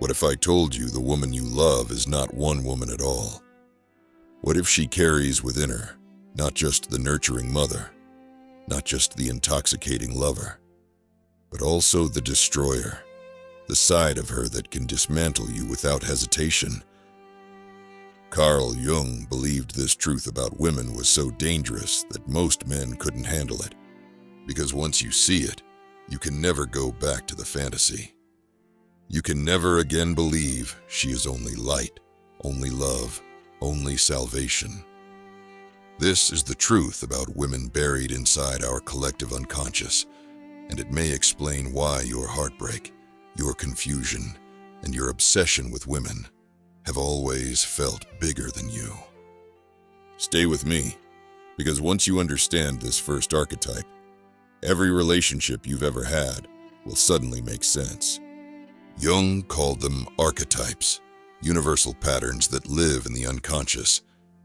What if I told you the woman you love is not one woman at all? What if she carries within her not just the nurturing mother, not just the intoxicating lover, but also the destroyer, the side of her that can dismantle you without hesitation? Carl Jung believed this truth about women was so dangerous that most men couldn't handle it, because once you see it, you can never go back to the fantasy. You can never again believe she is only light, only love, only salvation. This is the truth about women buried inside our collective unconscious, and it may explain why your heartbreak, your confusion, and your obsession with women have always felt bigger than you. Stay with me, because once you understand this first archetype, every relationship you've ever had will suddenly make sense. Jung called them archetypes, universal patterns that live in the unconscious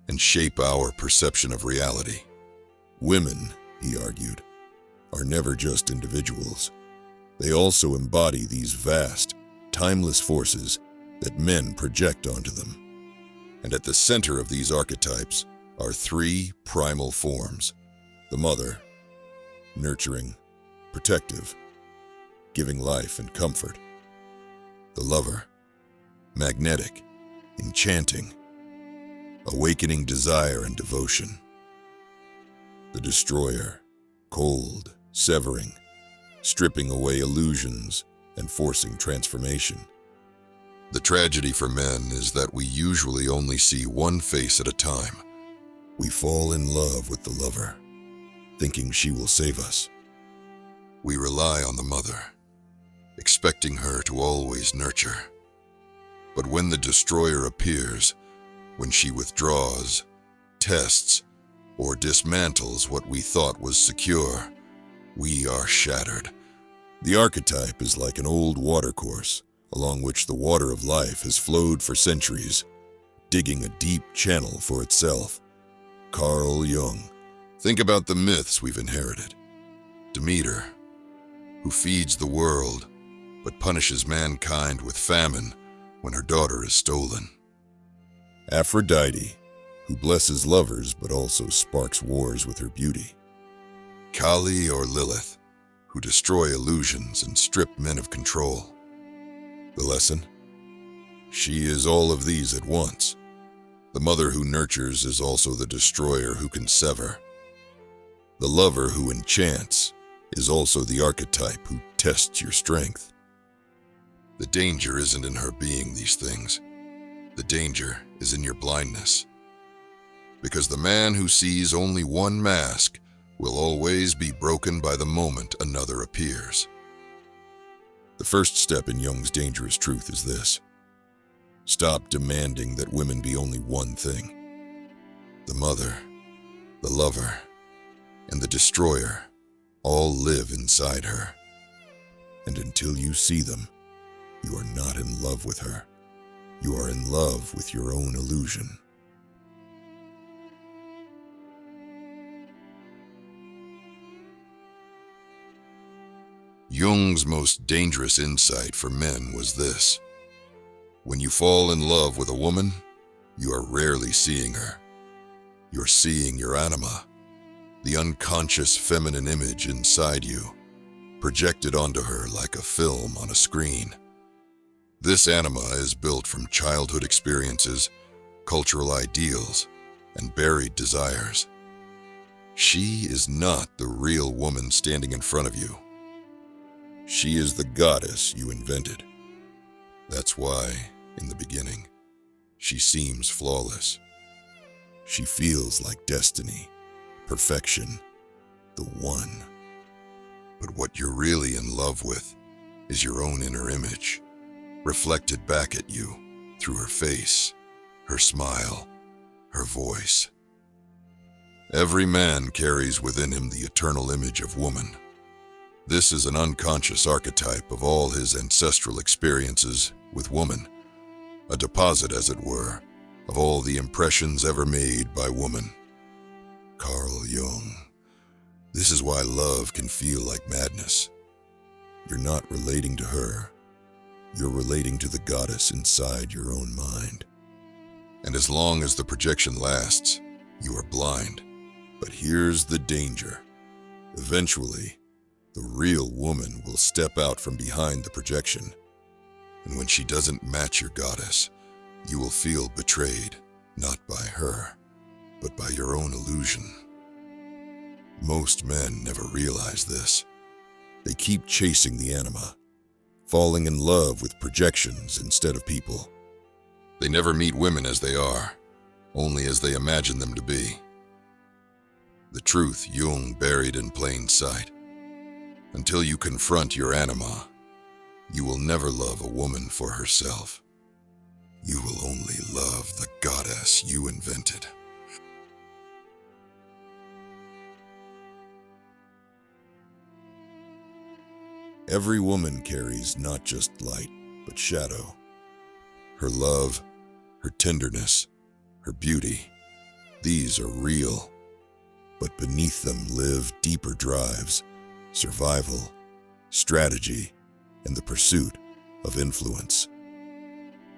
and shape our perception of reality. Women, he argued, are never just individuals. They also embody these vast, timeless forces that men project onto them. And at the center of these archetypes are three primal forms: the mother, nurturing, protective, giving life and comfort; the lover, magnetic, enchanting, awakening desire and devotion; the destroyer, cold, severing, stripping away illusions and forcing transformation. The tragedy for men is that we usually only see one face at a time. We fall in love with the lover, thinking she will save us. We rely on the mother, expecting her to always nurture. But when the destroyer appears, when she withdraws, tests, or dismantles what we thought was secure, we are shattered. The archetype is like an old watercourse along which the water of life has flowed for centuries, digging a deep channel for itself. Carl Jung. Think about the myths we've inherited. Demeter, who feeds the world but punishes mankind with famine when her daughter is stolen. Aphrodite, who blesses lovers but also sparks wars with her beauty. Kali or Lilith, who destroy illusions and strip men of control. The lesson? She is all of these at once. The mother who nurtures is also the destroyer who can sever. The lover who enchants is also the archetype who tests your strength. The danger isn't in her being these things. The danger is in your blindness. Because the man who sees only one mask will always be broken by the moment another appears. The first step in Jung's dangerous truth is this: stop demanding that women be only one thing. The mother, the lover, and the destroyer all live inside her. And until you see them, you are not in love with her. You are in love with your own illusion. Jung's most dangerous insight for men was this: when you fall in love with a woman, you are rarely seeing her. You're seeing your anima, the unconscious feminine image inside you, projected onto her like a film on a screen. This anima is built from childhood experiences, cultural ideals, and buried desires. She is not the real woman standing in front of you. She is the goddess you invented. That's why, in the beginning, she seems flawless. She feels like destiny, perfection, the one. But what you're really in love with is your own inner image, reflected back at you through her face, her smile, her voice. Every man carries within him the eternal image of woman. This is an unconscious archetype of all his ancestral experiences with woman, a deposit, as it were, of all the impressions ever made by woman. Carl Jung. This is why love can feel like madness. You're not relating to her. You're relating to the goddess inside your own mind. And as long as the projection lasts, you are blind. But here's the danger. Eventually, the real woman will step out from behind the projection. And when she doesn't match your goddess, you will feel betrayed, not by her, but by your own illusion. Most men never realize this. They keep chasing the anima, falling in love with projections instead of people. They never meet women as they are, only as they imagine them to be. The truth Jung buried in plain sight. Until you confront your anima, you will never love a woman for herself. You will only love the goddess you invented. Every woman carries not just light, but shadow. Her love, her tenderness, her beauty, these are real. But beneath them live deeper drives, survival, strategy, and the pursuit of influence.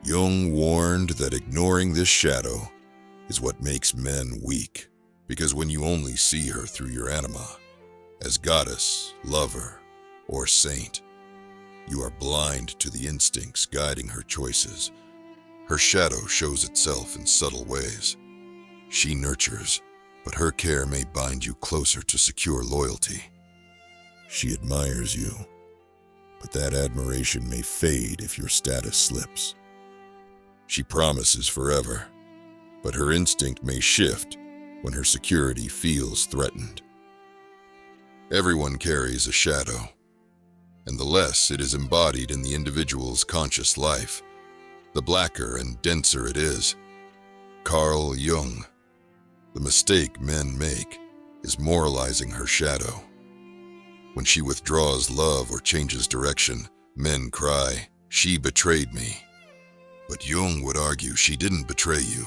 Jung warned that ignoring this shadow is what makes men weak, because when you only see her through your anima, as goddess, lover, or saint, you are blind to the instincts guiding her choices. Her shadow shows itself in subtle ways. She nurtures, but her care may bind you closer to secure loyalty. She admires you, but that admiration may fade if your status slips. She promises forever, but her instinct may shift when her security feels threatened. Everyone carries a shadow, and the less it is embodied in the individual's conscious life, the blacker and denser it is. Carl Jung. The mistake men make is moralizing her shadow. When she withdraws love or changes direction, men cry, "She betrayed me." But Jung would argue she didn't betray you.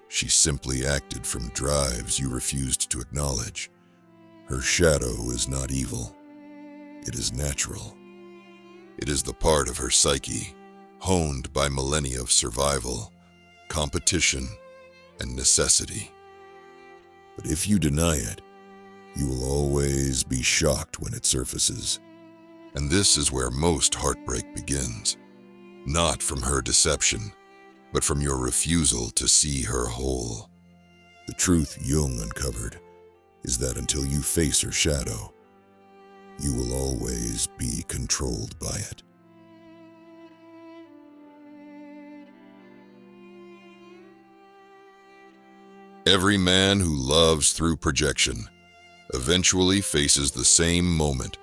She simply acted from drives you refused to acknowledge. Her shadow is not evil. It is natural. It is the part of her psyche, honed by millennia of survival, competition, and necessity. But if you deny it, you will always be shocked when it surfaces. And this is where most heartbreak begins. Not from her deception, but from your refusal to see her whole. The truth Jung uncovered is that until you face her shadow, you will always be controlled by it. Every man who loves through projection eventually faces the same moment,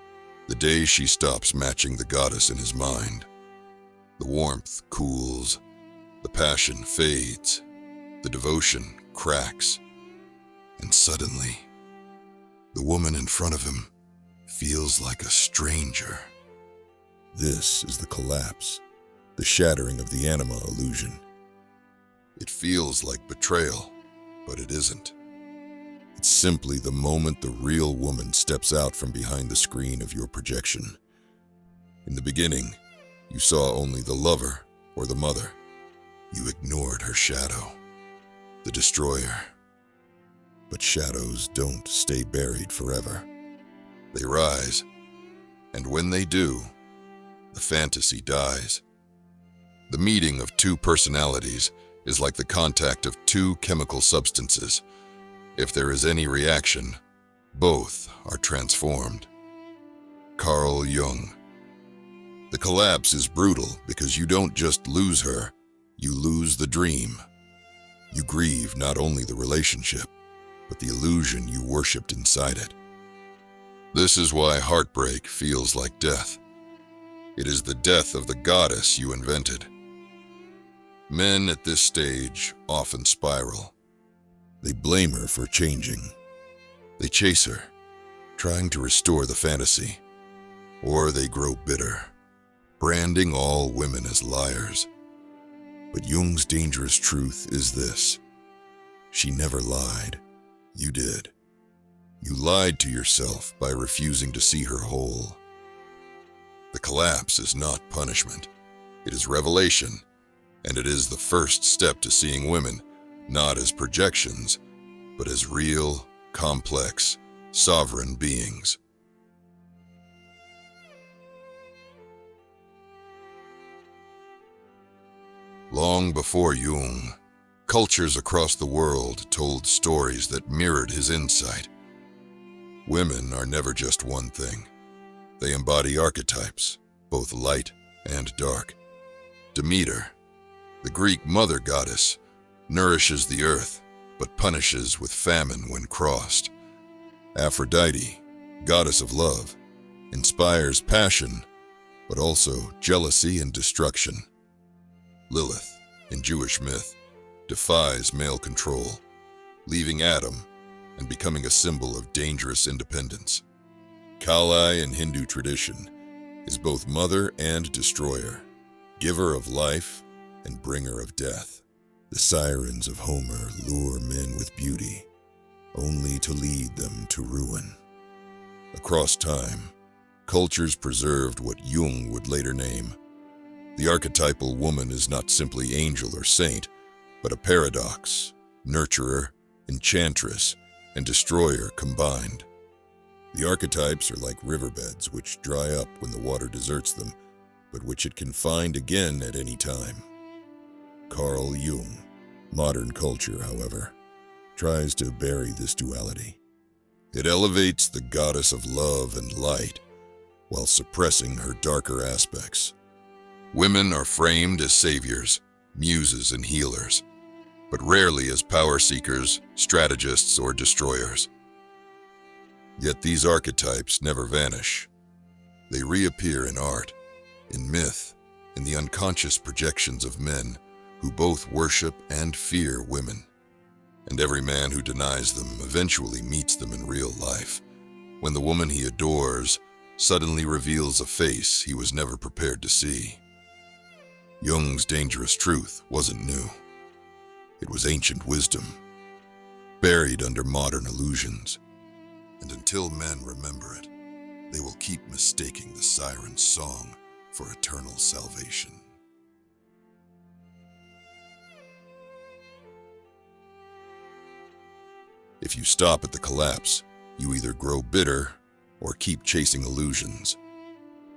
the day she stops matching the goddess in his mind. The warmth cools, the passion fades, the devotion cracks, and suddenly, the woman in front of him feels like a stranger. This is the collapse, the shattering of the anima illusion. It feels like betrayal, but it isn't. It's simply the moment the real woman steps out from behind the screen of your projection. In the beginning, you saw only the lover or the mother. You ignored her shadow, the destroyer. But shadows don't stay buried forever. They rise, and when they do, the fantasy dies. The meeting of two personalities is like the contact of two chemical substances. If there is any reaction, both are transformed. Carl Jung. The collapse is brutal because you don't just lose her, you lose the dream. You grieve not only the relationship, but the illusion you worshipped inside it. This is why heartbreak feels like death. It is the death of the goddess you invented. Men at this stage often spiral. They blame her for changing. They chase her, trying to restore the fantasy. Or they grow bitter, branding all women as liars. But Jung's dangerous truth is this: she never lied. You did. You lied to yourself by refusing to see her whole. The collapse is not punishment. It is revelation, and it is the first step to seeing women not as projections, but as real, complex, sovereign beings. Long before Jung, cultures across the world told stories that mirrored his insight. Women are never just one thing. They embody archetypes, both light and dark. Demeter, the Greek mother goddess, nourishes the earth, but punishes with famine when crossed. Aphrodite, goddess of love, inspires passion, but also jealousy and destruction. Lilith, in Jewish myth, defies male control, leaving Adam and becoming a symbol of dangerous independence. Kali in Hindu tradition is both mother and destroyer, giver of life and bringer of death. The sirens of Homer lure men with beauty, only to lead them to ruin. Across time, cultures preserved what Jung would later name. The archetypal woman is not simply angel or saint, but a paradox, nurturer, enchantress, and destroyer combined. The archetypes are like riverbeds which dry up when the water deserts them, but which it can find again at any time. Carl Jung. Modern culture, however, tries to bury this duality. It elevates the goddess of love and light while suppressing her darker aspects. Women are framed as saviors, muses, and healers, but rarely as power seekers, strategists, or destroyers. Yet these archetypes never vanish. They reappear in art, in myth, in the unconscious projections of men who both worship and fear women. And every man who denies them eventually meets them in real life, when the woman he adores suddenly reveals a face he was never prepared to see. Jung's dangerous truth wasn't new. It was ancient wisdom, buried under modern illusions. And until men remember it, they will keep mistaking the siren's song for eternal salvation. If you stop at the collapse, you either grow bitter or keep chasing illusions.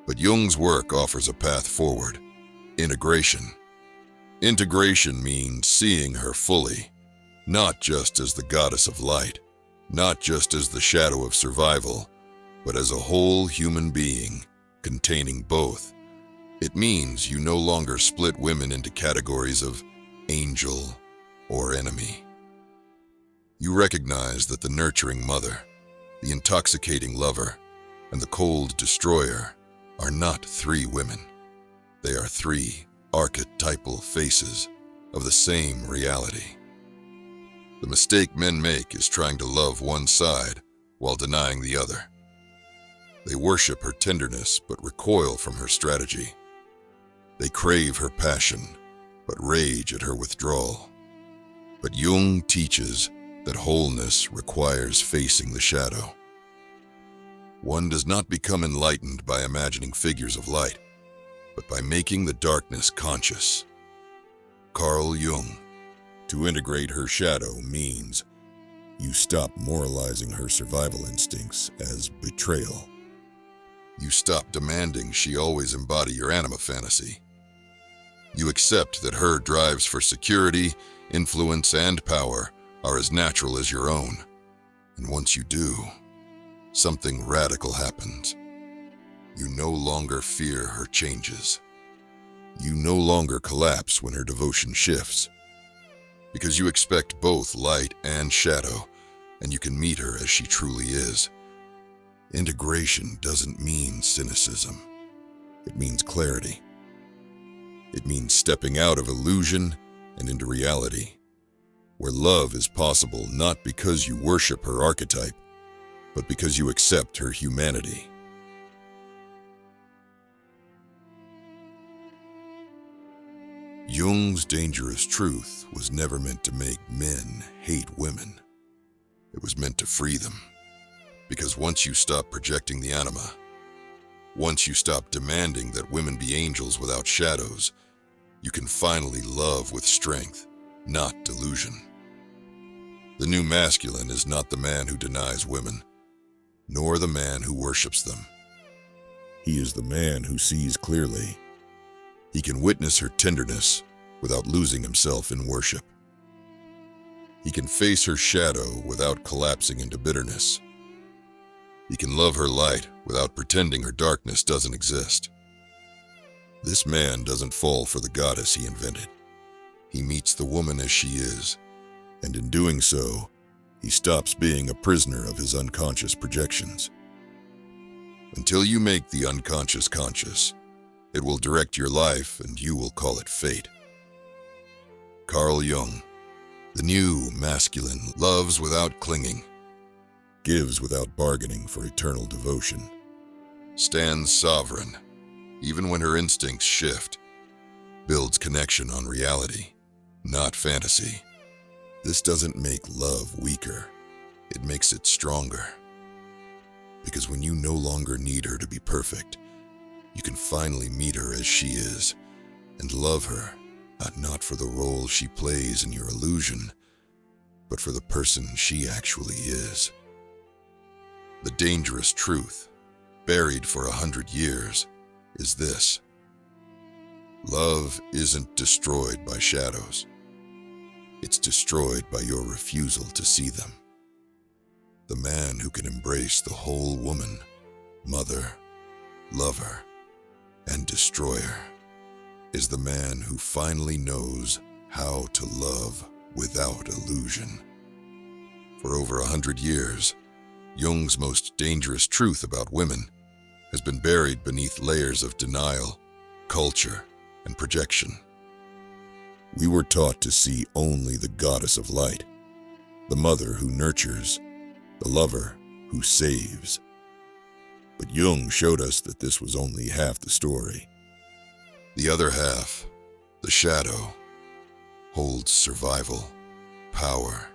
But Jung's work offers a path forward: integration. Integration means seeing her fully, not just as the goddess of light, not just as the shadow of survival, but as a whole human being, containing both. It means you no longer split women into categories of angel or enemy. You recognize that the nurturing mother, the intoxicating lover, and the cold destroyer are not three women. They are three archetypal faces of the same reality. The mistake men make is trying to love one side while denying the other. They worship her tenderness but recoil from her strategy. They crave her passion but rage at her withdrawal. But Jung teaches that wholeness requires facing the shadow. One does not become enlightened by imagining figures of light, but by making the darkness conscious. Carl Jung. To integrate her shadow means you stop moralizing her survival instincts as betrayal. You stop demanding she always embody your anima fantasy. You accept that her drives for security, influence, and power are as natural as your own. And once you do, something radical happens. You no longer fear her changes. You no longer collapse when her devotion shifts, because you expect both light and shadow, and you can meet her as she truly is. Integration doesn't mean cynicism. It means clarity. It means stepping out of illusion and into reality, where love is possible not because you worship her archetype, but because you accept her humanity. Jung's dangerous truth was never meant to make men hate women. It was meant to free them. Because once you stop projecting the anima, Once you stop demanding that women be angels without shadows, you can finally love with strength, not delusion. The new masculine is not the man who denies women, nor the man who worships them. He is the man who sees clearly. He can witness her tenderness without losing himself in worship. He can face her shadow without collapsing into bitterness. He can love her light without pretending her darkness doesn't exist. This man doesn't fall for the goddess he invented. He meets the woman as she is, and in doing so, he stops being a prisoner of his unconscious projections. Until you make the unconscious conscious, it will direct your life and you will call it fate. Carl Jung, the new masculine, loves without clinging, gives without bargaining for eternal devotion, stands sovereign, even when her instincts shift, builds connection on reality, not fantasy. This doesn't make love weaker, it makes it stronger. Because when you no longer need her to be perfect, you can finally meet her as she is and love her, not for the role she plays in your illusion, but for the person she actually is. The dangerous truth, buried for 100 years, is this: love isn't destroyed by shadows. It's destroyed by your refusal to see them. The man who can embrace the whole woman, mother, lover, and destroyer, is the man who finally knows how to love without illusion. For over 100 years, Jung's most dangerous truth about women has been buried beneath layers of denial, culture, and projection. We were taught to see only the goddess of light, the mother who nurtures, the lover who saves. But Jung showed us that this was only half the story. The other half, the shadow, holds survival, power,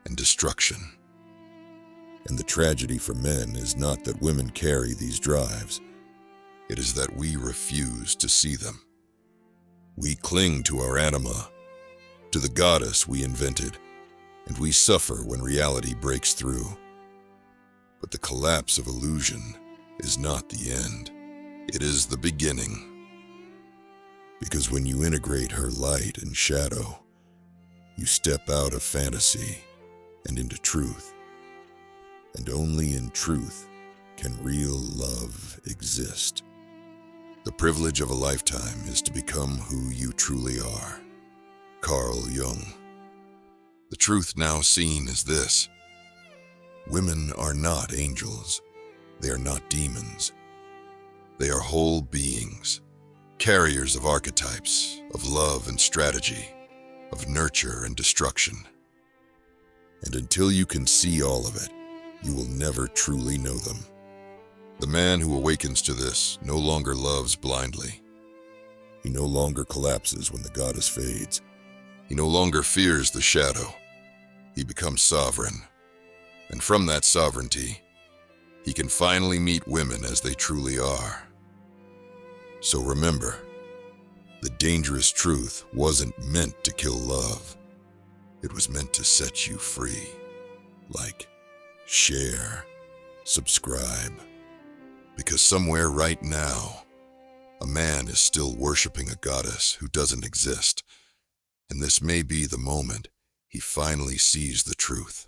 and destruction. And the tragedy for men is not that women carry these drives. It is that we refuse to see them. We cling to our anima, to the goddess we invented, and we suffer when reality breaks through. But the collapse of illusion is not the end. It is the beginning. Because when you integrate her light and shadow, you step out of fantasy and into truth. And only in truth can real love exist. The privilege of a lifetime is to become who you truly are. Carl Jung. The truth now seen is this: women are not angels. They are not demons. They are whole beings, carriers of archetypes, of love and strategy, of nurture and destruction. And until you can see all of it, you will never truly know them. The man who awakens to this no longer loves blindly. He no longer collapses when the goddess fades. He no longer fears the shadow. He becomes sovereign. And from that sovereignty, he can finally meet women as they truly are. So remember, the dangerous truth wasn't meant to kill love. It was meant to set you free. Like, share, subscribe. Because somewhere right now, a man is still worshiping a goddess who doesn't exist. And this may be the moment he finally sees the truth.